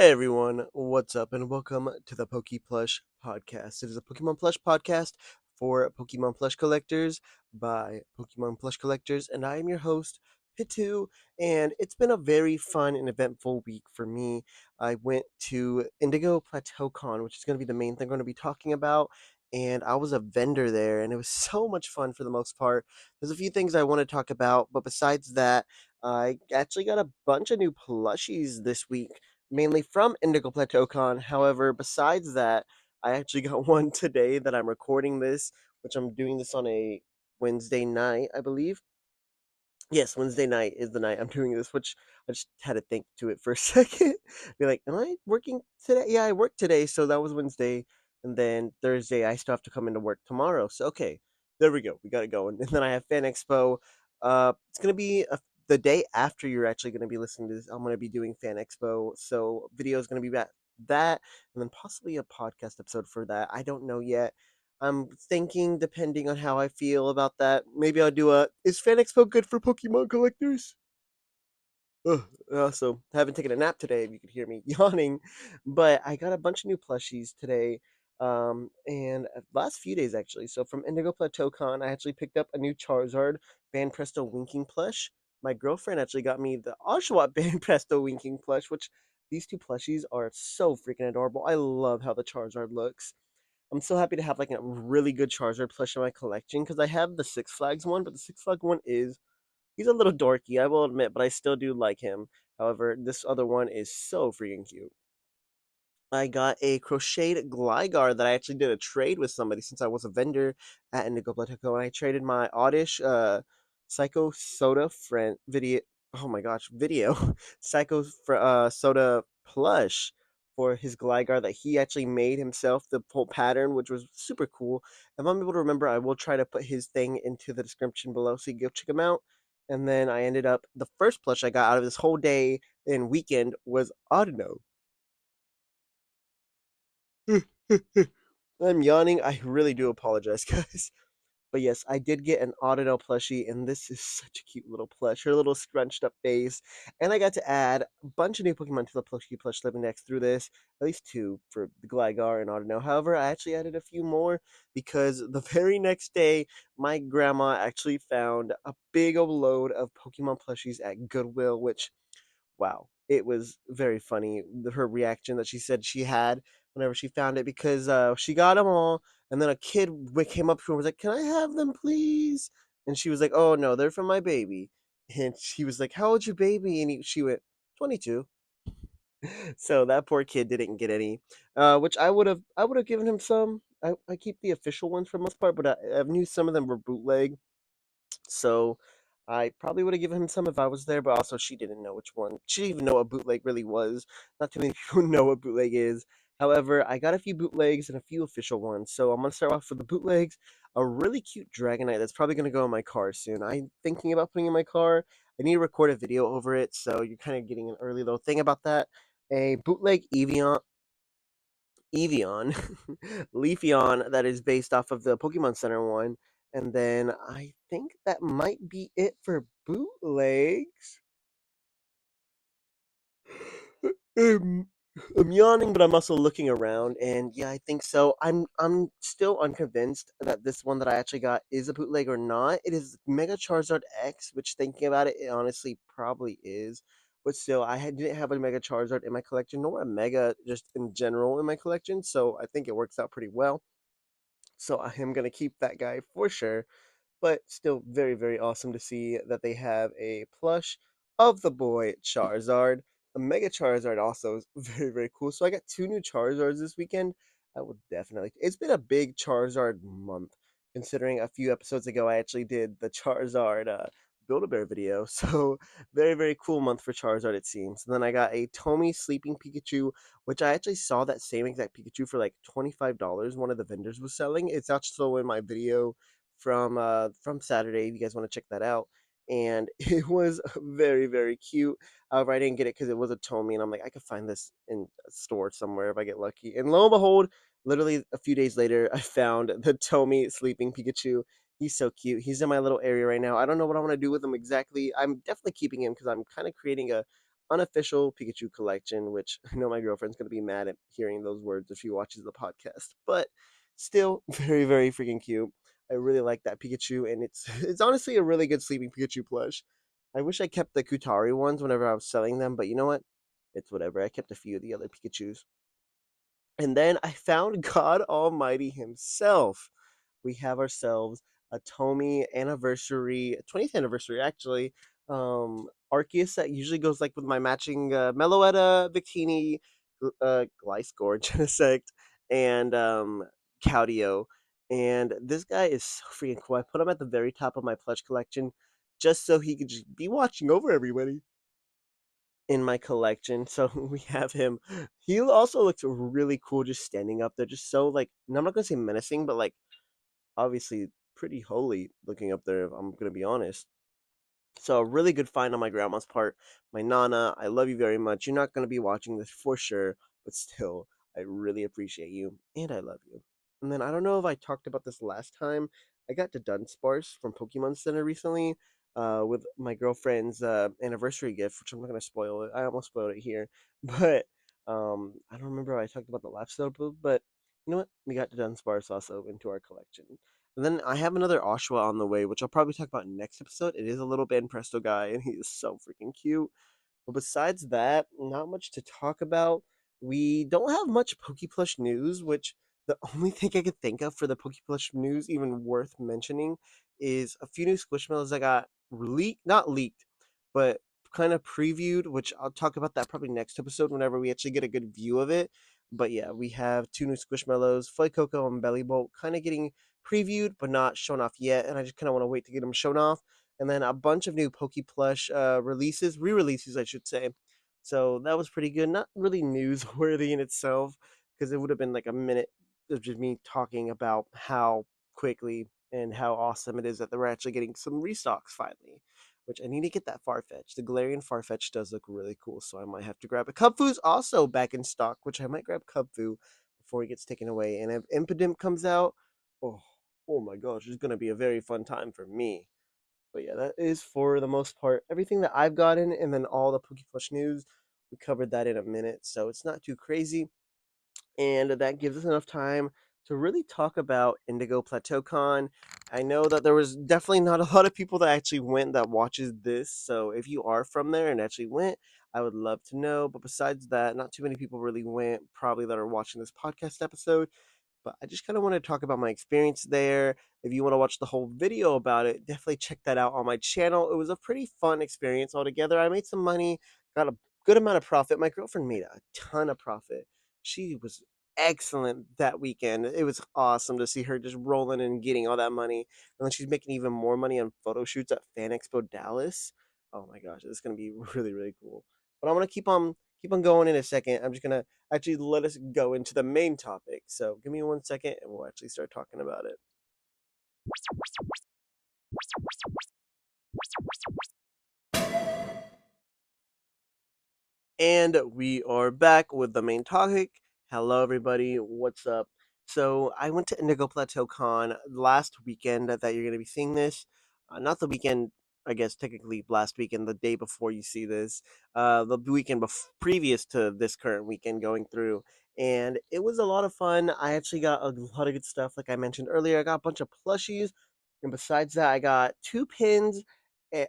Hey everyone, what's up, and welcome to the PokePlush Podcast. It is a Pokemon Plush podcast for Pokemon Plush collectors by Pokemon Plush collectors, and I am your host, Pittoo. And it's been a very fun and eventful week for me. I went to Indigo Plateau Con, which is going to be the main thing I'm going to be talking about, and I was a vendor there, and it was so much fun for the most part. There's a few things I want to talk about, but besides that, I actually got a bunch of new plushies this week, mainly from Indigo Plateau Con. However, besides that, I actually got one today that I'm recording this, which I'm doing this on a Wednesday night, I believe. Yes, Wednesday night is the night I'm doing this, which I just had to think to it for a second. Be like, am I working today? Yeah, I worked today, so that was Wednesday. And then Thursday, I still have to come into work tomorrow. So, okay, there we go. We got it going. And then I have Fan Expo. It's going to be the day after you're actually going to be listening to this. I'm going to be doing Fan Expo. So, video is going to be about that, and then possibly a podcast episode for that. I don't know yet. I'm thinking, depending on how I feel about that, maybe I'll do a "Is Fan Expo good for Pokemon collectors?" Ugh, also, haven't taken a nap today, if you could hear me yawning, but I got a bunch of new plushies today, and last few days actually. So from Indigo Plateau Con, I actually picked up a new Charizard Band Presto Winking plush. My girlfriend actually got me the Oshawott Band Presto Winking plush, which these two plushies are so freaking adorable. I love how the Charizard looks. I'm so happy to have like a really good Charizard plush in my collection because I have the Six Flags one, but the Six Flag one is he's a little dorky, I will admit, but I still do like him. However, this other one is so freaking cute. I got a crocheted Gligar that I actually did a trade with somebody since I was a vendor at Indigo Plateau, and I traded my Oddish Psycho Soda friend video. Oh my gosh, video Soda plush for his Gligar that he actually made himself, the whole pattern, which was super cool. If I'm able to remember, I will try to put his thing into the description below so you can go check him out. And then I ended up the first plush I got out of this whole day and weekend was Audino. I'm yawning. I really do apologize, guys. But yes, I did get an Audino plushie, and this is such a cute little plush. Her little scrunched up face. And I got to add a bunch of new Pokemon to the plushie plush living next through this. At least two for the Gligar and Audino. However, I actually added a few more because the very next day, my grandma actually found a big old load of Pokemon plushies at Goodwill, which wow, it was very funny, her reaction that she said she had whenever she found it because she got them all, and then a kid came up to her and was like, "Can I have them, please?" And she was like, "Oh no, they're from my baby." And she was like, "How old's your baby?" And she went, 22. So that poor kid didn't get any, which I would have given him some. I keep the official ones for the most part, but I knew some of them were bootleg, so I probably would have given him some if I was there, but also she didn't know which one. She didn't even know what bootleg really was. Not too many people know what bootleg is. However, I got a few bootlegs and a few official ones. So I'm gonna start off with the bootlegs. A really cute Dragonite that's probably gonna go in my car soon. I'm thinking about putting in my car. I need to record a video over it, so you're kind of getting an early little thing about that. A bootleg Evian, Leafeon that is based off of the Pokemon Center one. And then I think that might be it for bootlegs. Um, I'm yawning, but I'm also looking around, and yeah, I think so. I'm still unconvinced that this one that I actually got is a bootleg or not. It is Mega Charizard X, which thinking about it, it honestly probably is. But still, didn't have a Mega Charizard in my collection, nor a Mega just in general in my collection, so I think it works out pretty well. So I am gonna keep that guy for sure, but still very, very awesome to see that they have a plush of the boy Charizard. A Mega Charizard also is very, very cool. So I got two new Charizards this weekend. I will definitely. It's been a big Charizard month, considering a few episodes ago I actually did the Charizard Build-A-Bear video. So very, very cool month for Charizard it seems. And then I got a Tomy Sleeping Pikachu, which I actually saw that same exact Pikachu for like $25. One of the vendors was selling. It's also in my video from Saturday. If you guys want to check that out, and it was very very cute. However, I didn't get it because it was a Tomy, and I'm like, I could find this in a store somewhere if I get lucky. And lo and behold, literally a few days later, I found the Tomy sleeping Pikachu. He's so cute. He's in my little area right now. I don't know what I want to do with him exactly. I'm definitely keeping him because I'm kind of creating unofficial Pikachu collection, which I know my girlfriend's going to be mad at hearing those words if she watches the podcast, but still very, very freaking cute. I really like that Pikachu, and it's honestly a really good sleeping Pikachu plush. I wish I kept the Kutari ones whenever I was selling them, but you know what? It's whatever. I kept a few of the other Pikachus. And then I found God Almighty himself. We have ourselves a Tomy anniversary, 20th anniversary actually. Arceus that usually goes like with my matching Meloetta, Victini, Gliscor, Genesect, and Caudio. And this guy is so freaking cool. I put him at the very top of my plush collection just so he could just be watching over everybody in my collection. So we have him. He also looks really cool just standing up there, just so like, and I'm not gonna say menacing, but like obviously pretty holy looking up there, if I'm gonna be honest. So a really good find on my grandma's part. My Nana, I love you very much. You're not gonna be watching this for sure, but still, I really appreciate you and I love you. And then I don't know if I talked about this last time. I got the Dunsparce from Pokemon Center recently, with my girlfriend's anniversary gift, which I'm not gonna spoil it. I almost spoiled it here, but I don't remember if I talked about the last episode, but you know what? We got the Dunsparce also into our collection. And then I have another Oshwa on the way, which I'll probably talk about next episode. It is a little Ben Presto guy, and he is so freaking cute. But besides that, not much to talk about. We don't have much PokePlush news, which the only thing I could think of for the PokePlush news even worth mentioning is a few new Squishmallows that got leaked, not leaked, but kind of previewed, which I'll talk about that probably next episode whenever we actually get a good view of it. But yeah, we have two new Squishmallows, Coco and Bellybolt, kind of getting previewed but not shown off yet, and I just kind of want to wait to get them shown off. And then a bunch of new PokePlush releases, re-releases, I should say. So that was pretty good. Not really newsworthy in itself, because it would have been like a minute of just me talking about how quickly and how awesome it is that we're actually getting some restocks finally. Which I need to get that Farfetch. The Galarian Farfetch does look really cool, so I might have to grab it. Cubfoo's also back in stock, which I might grab Cubfoo before he gets taken away. And if Impidimp comes out, oh, oh my gosh, it's gonna be a very fun time for me. But yeah, that is for the most part everything that I've gotten, and then all the PokePlush news. We covered that in a minute, so it's not too crazy, and that gives us enough time to really talk about Indigo Plateau Con. I know that there was definitely not a lot of people that actually went that watches this, so if you are from there and actually went, I would love to know. But besides that, not too many people really went, probably that are watching this podcast episode. But I just kind of want to talk about my experience there. If you want to watch the whole video about it, definitely check that out on my channel. It was a pretty fun experience altogether. I made some money, got a good amount of profit. My girlfriend made a ton of profit. She was excellent that weekend. It was awesome to see her just rolling and getting all that money. And then she's making even more money on photo shoots at Fan Expo Dallas. Oh my gosh, it's gonna be really, really cool. But I'm gonna keep on going in a second. I'm just gonna actually let us go into the main topic. So give me 1 second and we'll actually start talking about it. And we are back with the main topic. Hello, everybody. What's up? So I went to Indigo Plateau Con last weekend that you're going to be seeing this. Not the weekend, I guess, technically last weekend, the day before you see this. The weekend previous to this current weekend going through. And it was a lot of fun. I actually got a lot of good stuff. Like I mentioned earlier, I got a bunch of plushies. And besides that, I got two pins. eh,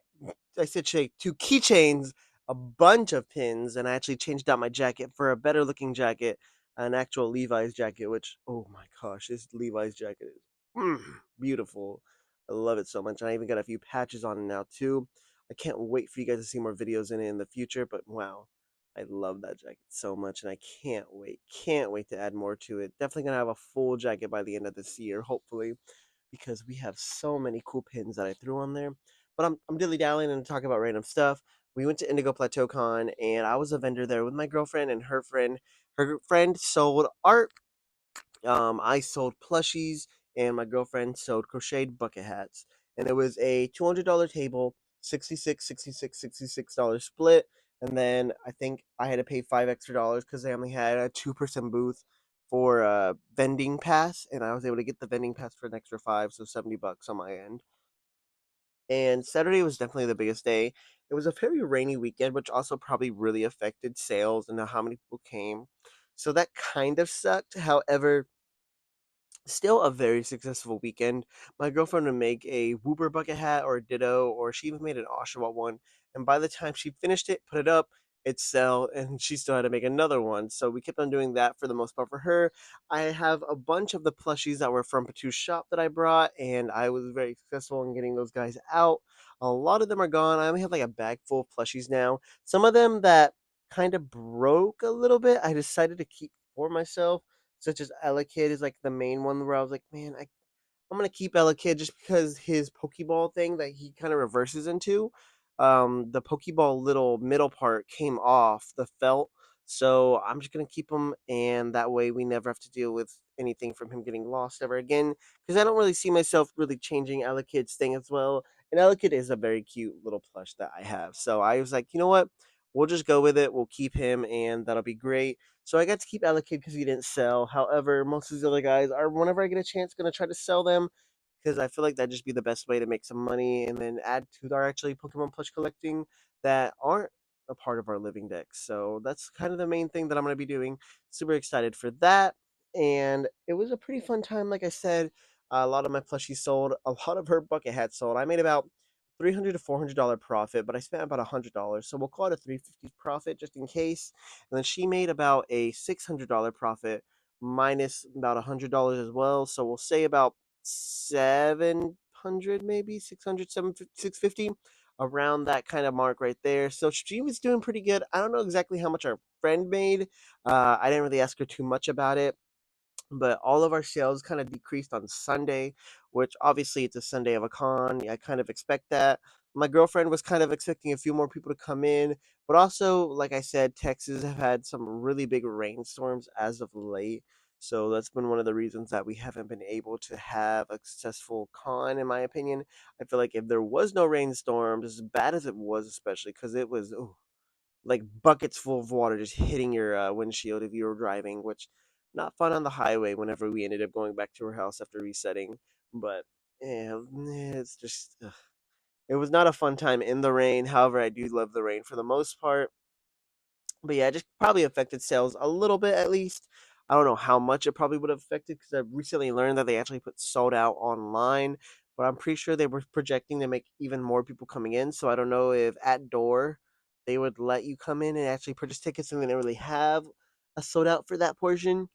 I said shake, two keychains, a bunch of pins, and I actually changed out my jacket for a better looking jacket, an actual Levi's jacket, which, oh my gosh, this Levi's jacket is beautiful. I love it so much. And I even got a few patches on it now, too. I can't wait for you guys to see more videos in it in the future, but wow, I love that jacket so much, and I can't wait to add more to it. Definitely gonna have a full jacket by the end of this year, hopefully, because we have so many cool pins that I threw on there. But I'm dilly dallying and talking about random stuff. We went to Indigo Plateau Con, and I was a vendor there with my girlfriend and her friend. Her friend sold art. I sold plushies, and my girlfriend sold crocheted bucket hats. And it was a $200 table, 66, 66, $66 split. And then I think I had to pay $5 extra because they only had a 2% booth for vending pass, and I was able to get the vending pass for an extra five, so $70 on my end. And Saturday was definitely the biggest day. It was a very rainy weekend, which also probably really affected sales and how many people came. So that kind of sucked. However, still a very successful weekend. My girlfriend would make a Wooper bucket hat or a Ditto, or she even made an Oshawa one. And by the time she finished it, put it up, it sell, and she still had to make another one. So we kept on doing that for the most part for her. I have a bunch of the plushies that were from Pittoo's shop that I brought, and I was very successful in getting those guys out. A lot of them are gone. I only have like a bag full of plushies now. Some of them that kind of broke a little bit, I decided to keep for myself, such as Ella Kid is like the main one where I was like, man, I'm gonna keep Ella Kid just because his Pokeball thing that he kind of reverses into, the Pokeball little middle part came off the felt, so I'm just gonna keep him, and that way we never have to deal with anything from him getting lost ever again. Because I don't really see myself really changing Ella Kid's thing as well, and Ella Kid is a very cute little plush that I have. So I was like, you know what? We'll just go with it. We'll keep him, and that'll be great. So I got to keep Alakid because he didn't sell. However, most of these other guys are, whenever I get a chance, going to try to sell them because I feel like that'd just be the best way to make some money and then add to our actually Pokemon plush collecting that aren't a part of our living decks. So that's kind of the main thing that I'm going to be doing. Super excited for that. And it was a pretty fun time. Like I said, a lot of my plushies sold. A lot of her bucket hats sold. I made about $300 to $400 profit, but I spent about $100. So we'll call it a 350 profit just in case. And then she made about a $600 profit minus about $100 as well. So we'll say about 700, maybe 600, 650, around that kind of mark right there. So she was doing pretty good. I don't know exactly how much our friend made. I didn't really ask her too much about it, but all of our sales kind of decreased on Sunday, which obviously it's a Sunday of a con. I kind of expect that. My girlfriend was kind of expecting a few more people to come in, but also, like I said, Texas have had some really big rainstorms as of late. So that's been one of the reasons that we haven't been able to have a successful con, in my opinion. I feel like if there was no rainstorms, as bad as it was, especially because it was, ooh, like buckets full of water just hitting your windshield if you were driving, which not fun on the highway whenever we ended up going back to her house after resetting. But yeah, it's just it was not a fun time in the rain. However, I do love the rain for the most part. But yeah, it just probably affected sales a little bit at least. I don't know how much it probably would have affected because I recently learned that they actually put sold out online, but I'm pretty sure they were projecting to make even more people coming in. So I don't know if at door they would let you come in and actually purchase tickets and they didn't really have a sold out for that portion.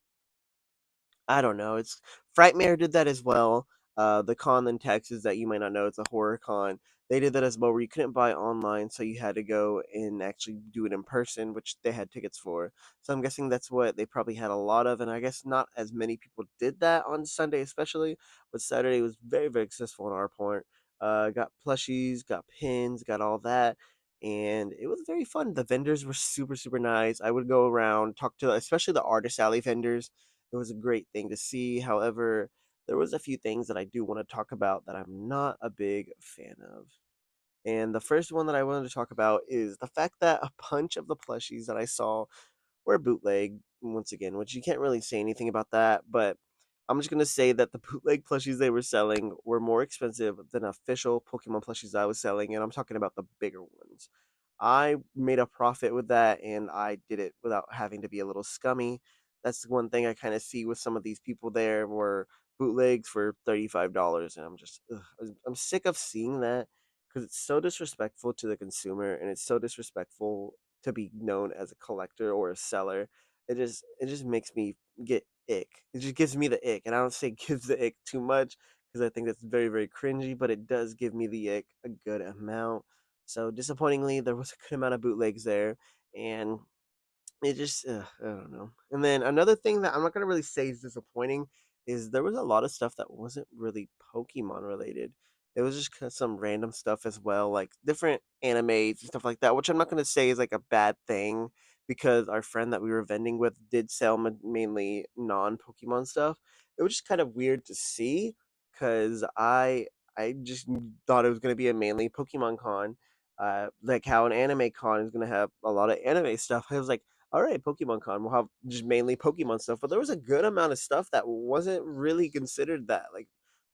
I don't know. It's Frightmare did that as well. The con in Texas that you might not know, it's a horror con. They did that as well, where you couldn't buy online, so you had to go and actually do it in person, which they had tickets for. So I'm guessing that's what they probably had a lot of, and I guess not as many people did that on Sunday, especially. But Saturday was very, very successful on our part. Got plushies, got pins, got all that, and it was very fun. The vendors were super, super nice. I would go around, talk to, especially the artist alley vendors. It was a great thing to see. However, there was a few things that I do want to talk about that I'm not a big fan of. And the first one that I wanted to talk about is the fact that a bunch of the plushies that I saw were bootleg once again, which you can't really say anything about that, but I'm just gonna say that the bootleg plushies they were selling were more expensive than official Pokemon plushies I was selling, and I'm talking about the bigger ones. I made a profit with that, and I did it without having to be a little scummy. That's the one thing I kind of see with some of these people there were bootlegs for $35, and I'm just I'm sick of seeing that because it's so disrespectful to the consumer, and it's so disrespectful to be known as a collector or a seller. It just makes me get ick. It just gives me the ick, and I don't say gives the ick too much because I think that's very, very cringy, but it does give me the ick a good amount. So disappointingly, there was a good amount of bootlegs there, and it just I don't know. And then another thing that I'm not gonna really say is disappointing is there was a lot of stuff that wasn't really Pokemon related. It was just kinda some random stuff as well, like different animes and stuff like that, which I'm not gonna say is like a bad thing because our friend that we were vending with did sell mainly non-Pokemon stuff. It was just kind of weird to see because I just thought it was gonna be a mainly Pokemon con, like how an anime con is gonna have a lot of anime stuff. I was like, all right, Pokemon Con will have just mainly Pokemon stuff, but there was a good amount of stuff that wasn't really considered that. Like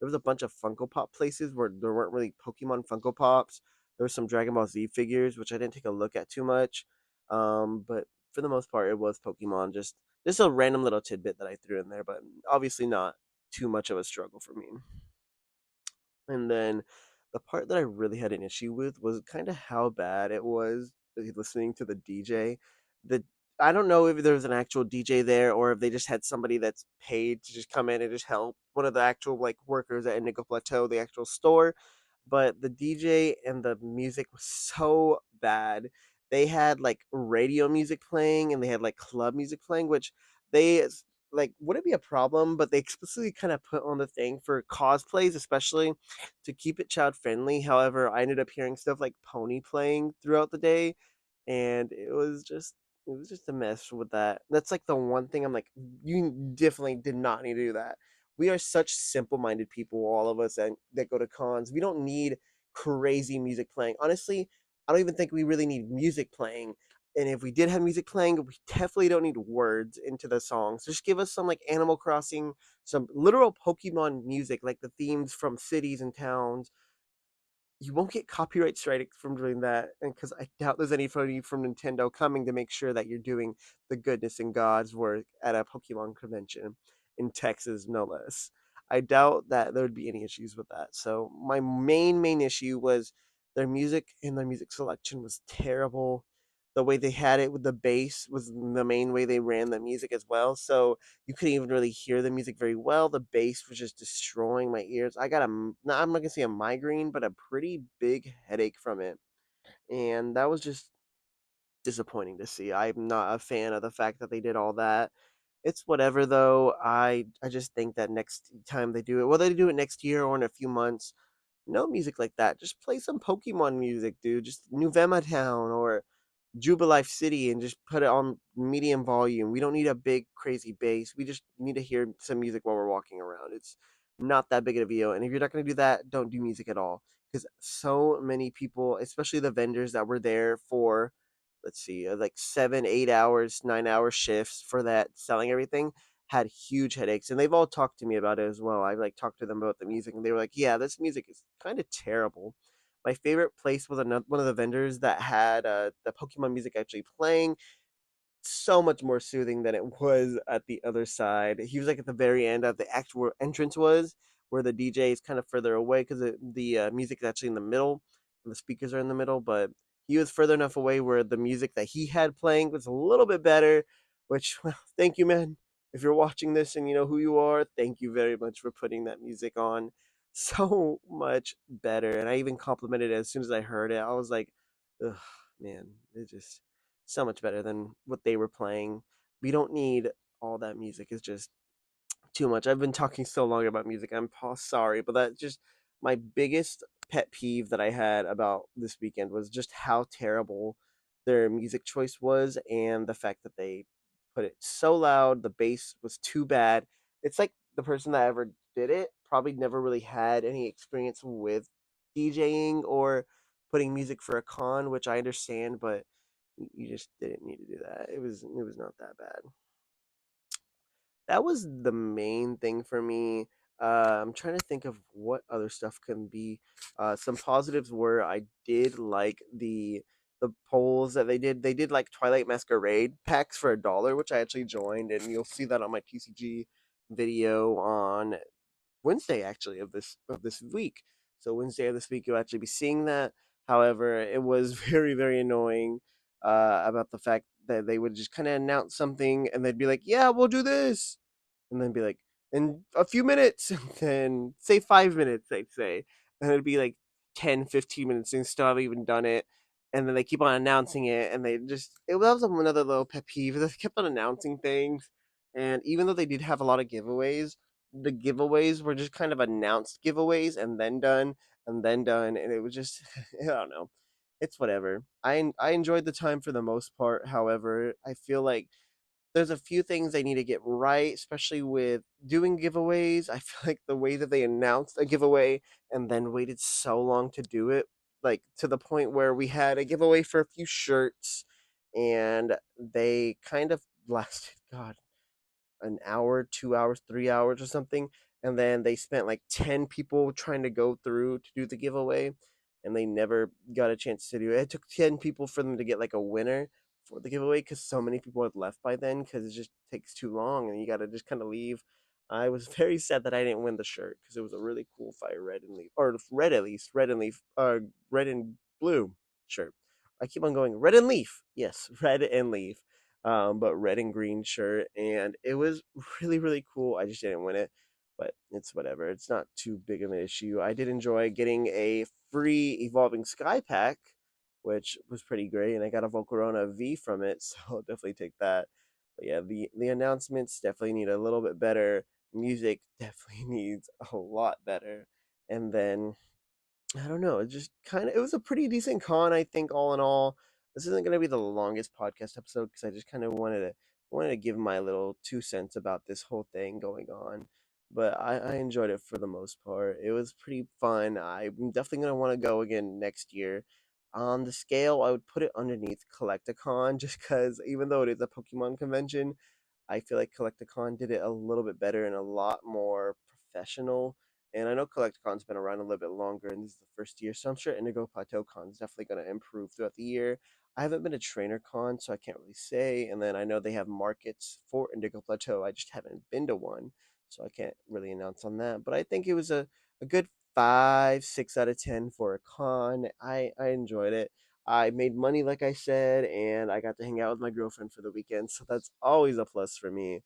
there was a bunch of Funko Pop places where there weren't really Pokemon Funko Pops. There was some Dragon Ball Z figures, which I didn't take a look at too much. But for the most part, it was Pokemon. Just a random little tidbit that I threw in there, but obviously not too much of a struggle for me. And then the part that I really had an issue with was kind of how bad it was listening to the DJ. The I don't know if there was an actual DJ there or if they just had somebody that's paid to just come in and just help one of the actual like workers at Indigo Plateau, the actual store. But the DJ and the music was so bad. They had like radio music playing and they had like club music playing, which they like wouldn't be a problem, but they explicitly kind of put on the thing for cosplays, especially to keep it child friendly. However, I ended up hearing stuff like Pony playing throughout the day, and it was just a mess with that. That's like the one thing I'm like, you definitely did not need to do that. We are such simple minded people, all of us that go to cons. We don't need crazy music playing. Honestly, I don't even think we really need music playing. And if we did have music playing, we definitely don't need words into the songs. Just give us some like Animal Crossing, some literal Pokemon music, like the themes from cities and towns. You won't get copyright strike from doing that, and because I doubt there's anybody from Nintendo coming to make sure that you're doing the goodness and God's work at a Pokemon convention in Texas, no less. I doubt that there would be any issues with that. So my main issue was their music, and their music selection was terrible. The way they had it with the bass was the main way they ran the music as well. So you couldn't even really hear the music very well. The bass was just destroying my ears. I got I'm not gonna say a migraine, but a pretty big headache from it, and that was just disappointing to see. I'm not a fan of the fact that they did all that. It's whatever though. I just think that next time they do it, whether they do it next year or in a few months, no music like that. Just play some Pokemon music, dude. Just New Vema Town or Jubilife City and just put it on medium volume. We don't need a big crazy bass. We just need to hear some music while we're walking around. It's not that big of a deal. And if you're not going to do that, don't do music at all. Because so many people, especially the vendors that were there for, let's see, like 7, 8 hours, 9 hour shifts for that, selling everything, had huge headaches. And they've all talked to me about it as well. I like talked to them about the music, and they were like, "Yeah, this music is kind of terrible." My favorite place was one of the vendors that had the Pokemon music actually playing. So much more soothing than it was at the other side. He was like at the very end of the actual entrance was, where the DJ is kind of further away because the music is actually in the middle and the speakers are in the middle. But he was further enough away where the music that he had playing was a little bit better. Which, well, thank you, man. If you're watching this and you know who you are, thank you very much for putting that music on. So much better. And I even complimented it as soon as I heard it. I was like, ugh, man, it just so much better than what they were playing. We don't need all that music. It's just too much. I've been talking so long about music. I'm sorry, but that just my biggest pet peeve that I had about this weekend was just how terrible their music choice was, and the fact that they put it so loud. The bass was too bad. It's like the person that ever did it probably never really had any experience with DJing or putting music for a con, which I understand, but you just didn't need to do that. It was not that bad. That was the main thing for me. I'm trying to think of what other stuff can be. Some positives were I did like the polls that they did. They did like Twilight Masquerade packs for $1, which I actually joined, and you'll see that on my TCG video on Wednesday actually of this week. So Wednesday of this week you'll actually be seeing that. However, it was very annoying about the fact that they would just kind of announce something and they'd be like, "Yeah, we'll do this," and then be like, "In a few minutes," and then say 5 minutes, they'd say, and it'd be like 10, 15 minutes and still haven't even done it. And then they keep on announcing it, and they just it was another little pet peeve. They kept on announcing things, and even though they did have a lot of giveaways, the giveaways were just kind of announced giveaways and then done, and it was just I don't know. It's whatever. I enjoyed the time for the most part. However, I feel like there's a few things they need to get right, especially with doing giveaways. I feel like the way that they announced a giveaway and then waited so long to do it, like to the point where we had a giveaway for a few shirts, and they kind of lasted, God, an hour, 2 hours, 3 hours or something. and then they spent like 10 people trying to go through to do the giveaway, and they never got a chance to do it. It took 10 people for them to get like a winner for the giveaway because so many people had left by then because it just takes too long and you got to just kind of leave. I was very sad that I didn't win the shirt because it was a really cool fire red and leaf, or red at least, red and leaf, red and blue shirt. I keep on going red and leaf. Yes, red and leaf. But red and green shirt, and it was really really cool. I just didn't win it, but it's whatever. It's not too big of an issue. I did enjoy getting a free evolving sky pack, which was pretty great, and I got a Volcarona V from it, so I'll definitely take that. But yeah, the announcements definitely need a little bit better. Music definitely needs a lot better, and then I don't know. It just kind of it was a pretty decent con, I think, all in all. This isn't going to be the longest podcast episode because I just kind of wanted to give my little 2 cents about this whole thing going on. But I enjoyed it for the most part. It was pretty fun. I'm definitely going to want to go again next year. On the scale, I would put it underneath Collecticon just because even though it is a Pokemon convention, I feel like Collecticon did it a little bit better and a lot more professional. And I know Collecticon's been around a little bit longer, and this is the first year, so I'm sure Indigo Plateau Con is definitely going to improve throughout the year. I haven't been to Trainer Con, so I can't really say. And then I know they have markets for Indigo Plateau. I just haven't been to one, so I can't really announce on that. But I think it was a good 5, 6 out of 10 for a con. I enjoyed it. I made money, like I said, and I got to hang out with my girlfriend for the weekend, so that's always a plus for me.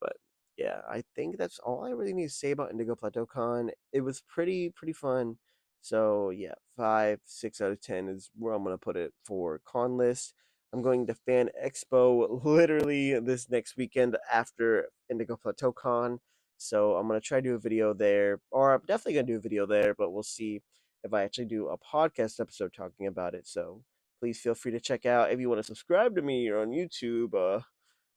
But yeah, I think that's all I really need to say about Indigo Plateau Con. It was pretty fun. So yeah, 5, 6 out of 10 is where I'm gonna put it for con list. I'm going to Fan Expo literally this next weekend after Indigo Plateau Con. So I'm gonna try to do a video there, or I'm definitely gonna do a video there, but we'll see if I actually do a podcast episode talking about it. So please feel free to check out if you want to subscribe to me or on YouTube.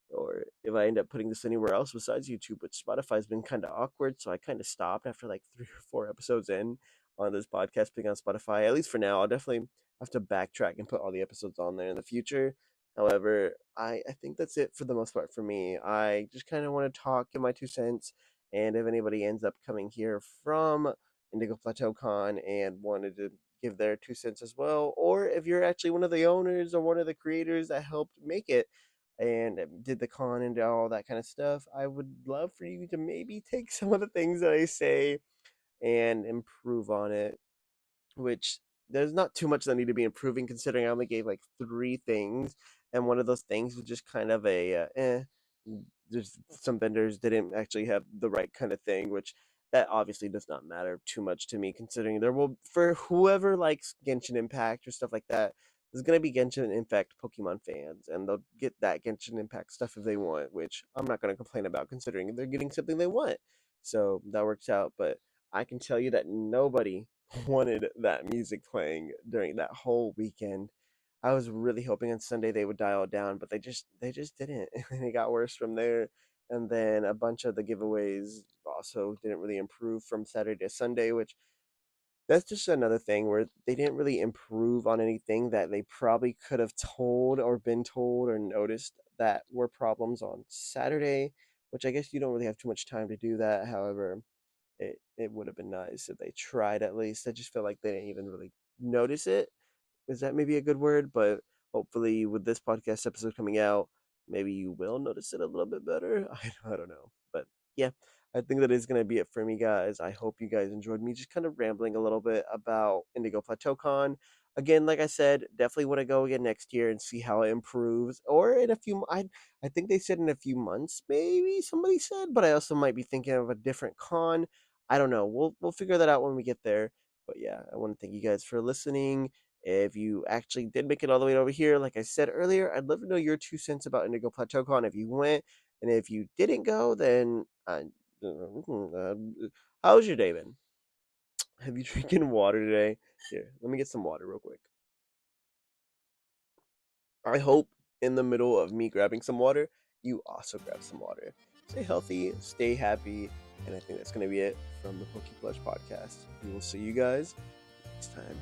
Or if I end up putting this anywhere else besides YouTube, but Spotify's been kind of awkward, so I kind of stopped after like 3 or 4 episodes in on this podcast being on Spotify. At least for now, I'll definitely have to backtrack and put all the episodes on there in the future. However, I think that's it for the most part for me. I just kind of want to talk, give my 2 cents, and if anybody ends up coming here from Indigo Plateau Con and wanted to give their 2 cents as well, or if you're actually one of the owners or one of the creators that helped make it, and did the con and all that kind of stuff, I would love for you to maybe take some of the things that I say and improve on it, which there's not too much that need to be improving considering I only gave like 3 things, and one of those things was just kind of There's some vendors didn't actually have the right kind of thing, which that obviously does not matter too much to me considering there will for whoever likes Genshin Impact or stuff like that. There's gonna be Genshin Impact Pokemon fans, and they'll get that Genshin Impact stuff if they want, which I'm not gonna complain about considering they're getting something they want. So that works out. But I can tell you that nobody wanted that music playing during that whole weekend. I was really hoping on Sunday they would dial it down, but they just didn't, and it got worse from there. And then a bunch of the giveaways also didn't really improve from Saturday to Sunday, which that's just another thing where they didn't really improve on anything that they probably could have told or been told or noticed that were problems on Saturday, which I guess you don't really have too much time to do that. However, it would have been nice if they tried at least. I just feel like they didn't even really notice it. Is that maybe a good word? But hopefully, with this podcast episode coming out, maybe you will notice it a little bit better. I don't know. But yeah, I think that is going to be it for me, guys. I hope you guys enjoyed me just kind of rambling a little bit about Indigo Plateau Con. Again, like I said, definitely want to go again next year and see how it improves. Or in a few, I think they said in a few months, maybe somebody said, but I also might be thinking of a different con. I don't know. We'll figure that out when we get there. But yeah, I want to thank you guys for listening. If you actually did make it all the way over here, like I said earlier, I'd love to know your 2 cents about Indigo Plateau Con if you went, and if you didn't go, then uh, how's your day been? Have you drinking water today? Here, let me get some water real quick. I hope in the middle of me grabbing some water, you also grab some water. Stay healthy, stay happy, and I think that's going to be it from the PokePlush Podcast. We will see you guys next time.